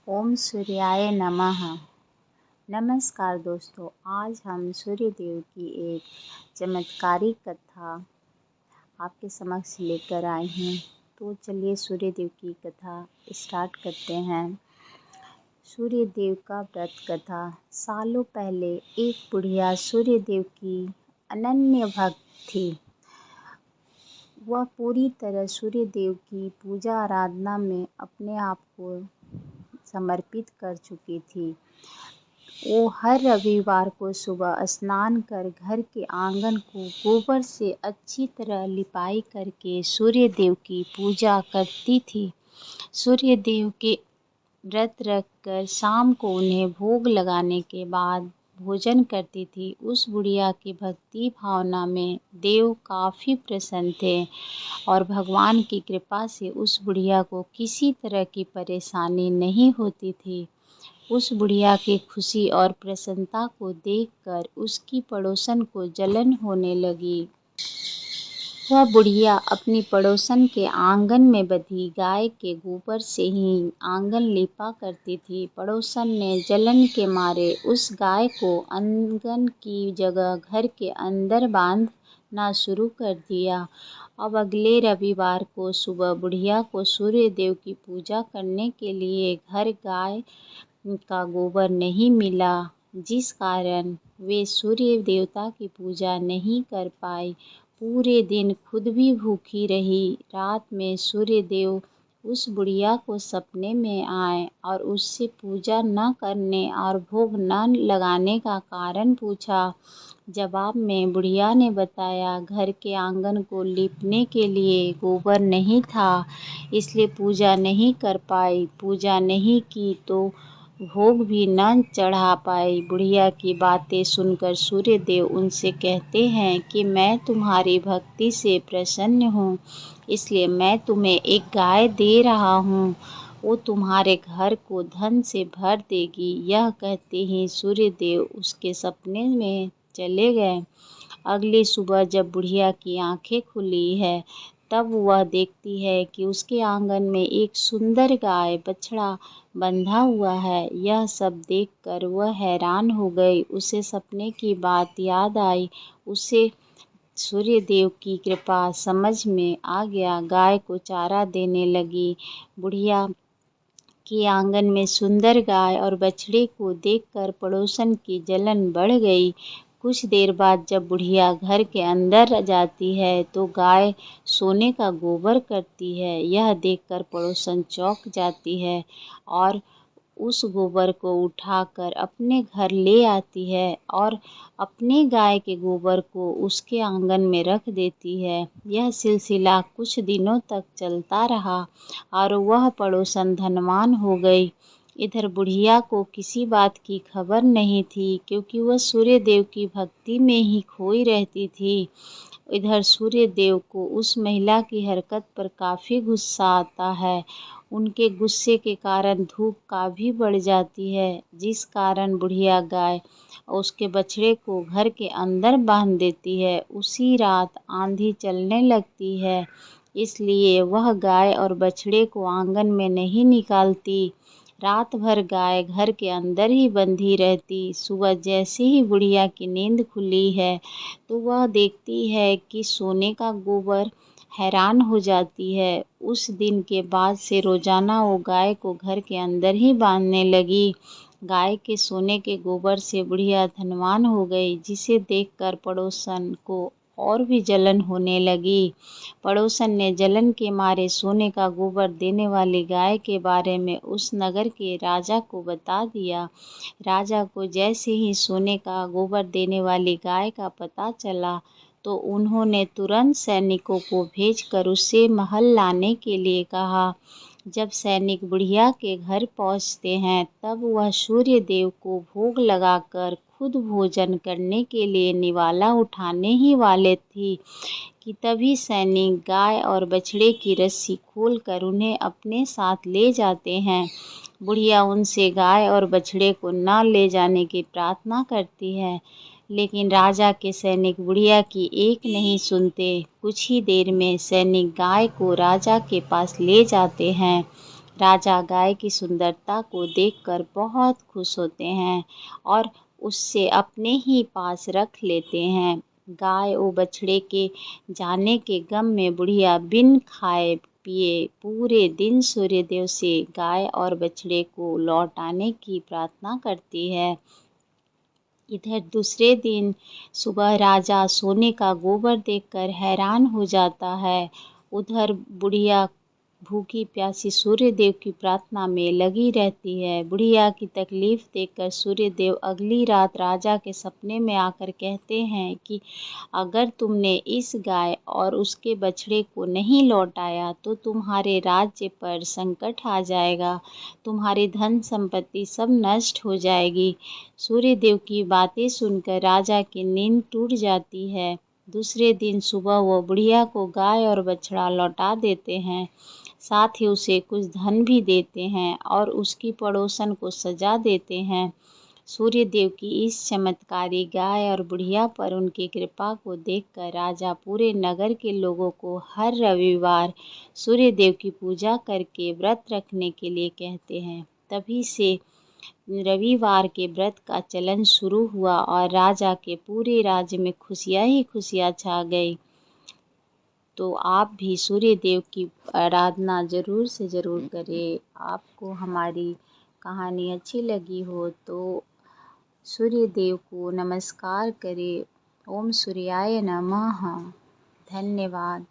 ओम सूर्याय नमः। नमस्कार दोस्तों, आज हम सूर्य देव की एक चमत्कारिक कथा आपके समक्ष लेकर आए हैं। तो चलिए सूर्य देव की कथा स्टार्ट करते हैं। सूर्य देव का व्रत कथा। सालों पहले एक बुढ़िया सूर्य देव की अनन्य भक्त थी। वह पूरी तरह सूर्य देव की पूजा आराधना में अपने आप को समर्पित कर चुकी थी। वो हर रविवार को सुबह स्नान कर घर के आंगन को गोबर से अच्छी तरह लिपाई करके सूर्य देव की पूजा करती थी। सूर्य देव के व्रत रखकर शाम को उन्हें भोग लगाने के बाद भोजन करती थी। उस बुढ़िया की भक्ति भावना में देव काफ़ी प्रसन्न थे और भगवान की कृपा से उस बुढ़िया को किसी तरह की परेशानी नहीं होती थी। उस बुढ़िया की खुशी और प्रसन्नता को देखकर उसकी पड़ोसन को जलन होने लगी। वह बुढ़िया अपनी पड़ोसन के आंगन में बंधी गाय के गोबर से ही आंगन लीपा करती थी। पड़ोसन ने जलन के मारे उस गाय को आंगन की जगह घर के अंदर बांधना शुरू कर दिया। अब अगले रविवार को सुबह बुढ़िया को सूर्य देव की पूजा करने के लिए घर गाय का गोबर नहीं मिला, जिस कारण वे सूर्य देवता की पूजा नहीं कर पाई। पूरे दिन खुद भी भूखी रही। रात में सूर्य देव उस बुढ़िया को सपने में आए और उससे पूजा न करने और भोग न लगाने का कारण पूछा। जवाब में बुढ़िया ने बताया, घर के आंगन को लीपने के लिए गोबर नहीं था, इसलिए पूजा नहीं कर पाई। पूजा नहीं की तो भोग भी न चढ़ा पाई। बुढ़िया की बातें सुनकर सूर्य देव उनसे कहते हैं कि मैं तुम्हारी भक्ति से प्रसन्न हूँ, इसलिए मैं तुम्हें एक गाय दे रहा हूँ। वो तुम्हारे घर को धन से भर देगी। यह कहते ही सूर्य देव उसके सपने में चले गए। अगली सुबह जब बुढ़िया की आंखें खुली है, तब वह देखती है कि उसके आंगन में एक सुंदर गाय बछड़ा बंधा हुआ है। यह सब देखकर वह हैरान हो गई। उसे सपने की बात याद आई। उसे सूर्य देव की कृपा समझ में आ गया। गाय को चारा देने लगी। बुढ़िया के आंगन में सुंदर गाय और बछड़े को देखकर पड़ोसन की जलन बढ़ गई। कुछ देर बाद जब बुढ़िया घर के अंदर जाती है तो गाय सोने का गोबर करती है। यह देखकर पड़ोसन चौंक जाती है और उस गोबर को उठाकर अपने घर ले आती है और अपने गाय के गोबर को उसके आंगन में रख देती है। यह सिलसिला कुछ दिनों तक चलता रहा और वह पड़ोसन धनवान हो गई। इधर बुढ़िया को किसी बात की खबर नहीं थी, क्योंकि वह सूर्य देव की भक्ति में ही खोई रहती थी। इधर सूर्य देव को उस महिला की हरकत पर काफ़ी गुस्सा आता है। उनके गुस्से के कारण धूप काफ़ी बढ़ जाती है, जिस कारण बुढ़िया गाय और उसके बछड़े को घर के अंदर बांध देती है। उसी रात आंधी चलने लगती है, इसलिए वह गाय और बछड़े को आंगन में नहीं निकालती। रात भर गाय घर के अंदर ही बंधी रहती। सुबह जैसे ही बुढ़िया की नींद खुली है तो वह देखती है कि सोने का गोबर। हैरान हो जाती है। उस दिन के बाद से रोजाना वो गाय को घर के अंदर ही बांधने लगी। गाय के सोने के गोबर से बुढ़िया धनवान हो गई, जिसे देखकर पड़ोसन को और भी जलन होने लगी। पड़ोसन ने जलन के मारे सोने का गोबर देने वाली गाय के बारे में उस नगर के राजा को बता दिया। राजा को जैसे ही सोने का गोबर देने वाली गाय का पता चला तो उन्होंने तुरंत सैनिकों को भेजकर उसे महल लाने के लिए कहा। जब सैनिक बुढ़िया के घर पहुंचते हैं तब वह सूर्य देव को भोग लगाकर खुद भोजन करने के लिए निवाला उठाने ही वाले थी कि तभी सैनिक गाय और बछड़े की रस्सी खोलकर उन्हें अपने साथ ले जाते हैं। बुढ़िया उनसे गाय और बछड़े को न ले जाने की प्रार्थना करती है, लेकिन राजा के सैनिक बुढ़िया की एक नहीं सुनते। कुछ ही देर में सैनिक गाय को राजा के पास ले जाते हैं। राजा गाय की सुंदरता को देखकर बहुत खुश होते हैं और उससे अपने ही पास रख लेते हैं। गाय और बछड़े के जाने के गम में बुढ़िया बिन खाए पिए पूरे दिन सूर्यदेव से गाय और बछड़े को लौटाने की प्रार्थना करती है। इधर दूसरे दिन सुबह राजा सोने का गोबर देखकर हैरान हो जाता है। उधर बुढ़िया भूखी प्यासी सूर्यदेव की प्रार्थना में लगी रहती है। बुढ़िया की तकलीफ देखकर सूर्यदेव अगली रात राजा के सपने में आकर कहते हैं कि अगर तुमने इस गाय और उसके बछड़े को नहीं लौटाया तो तुम्हारे राज्य पर संकट आ जाएगा, तुम्हारी धन संपत्ति सब नष्ट हो जाएगी। सूर्यदेव की बातें सुनकर राजा की नींद टूट जाती है। दूसरे दिन सुबह वो बुढ़िया को गाय और बछड़ा लौटा देते हैं, साथ ही उसे कुछ धन भी देते हैं और उसकी पड़ोसन को सजा देते हैं। सूर्यदेव की इस चमत्कारी गाय और बुढ़िया पर उनकी कृपा को देखकर राजा पूरे नगर के लोगों को हर रविवार सूर्यदेव की पूजा करके व्रत रखने के लिए कहते हैं। तभी से रविवार के व्रत का चलन शुरू हुआ और राजा के पूरे राज्य में खुशियाँ ही खुशियाँ छा गई। तो आप भी सूर्यदेव की आराधना ज़रूर से ज़रूर करें। आपको हमारी कहानी अच्छी लगी हो तो सूर्यदेव को नमस्कार करें। ओम सूर्याय नमः। धन्यवाद।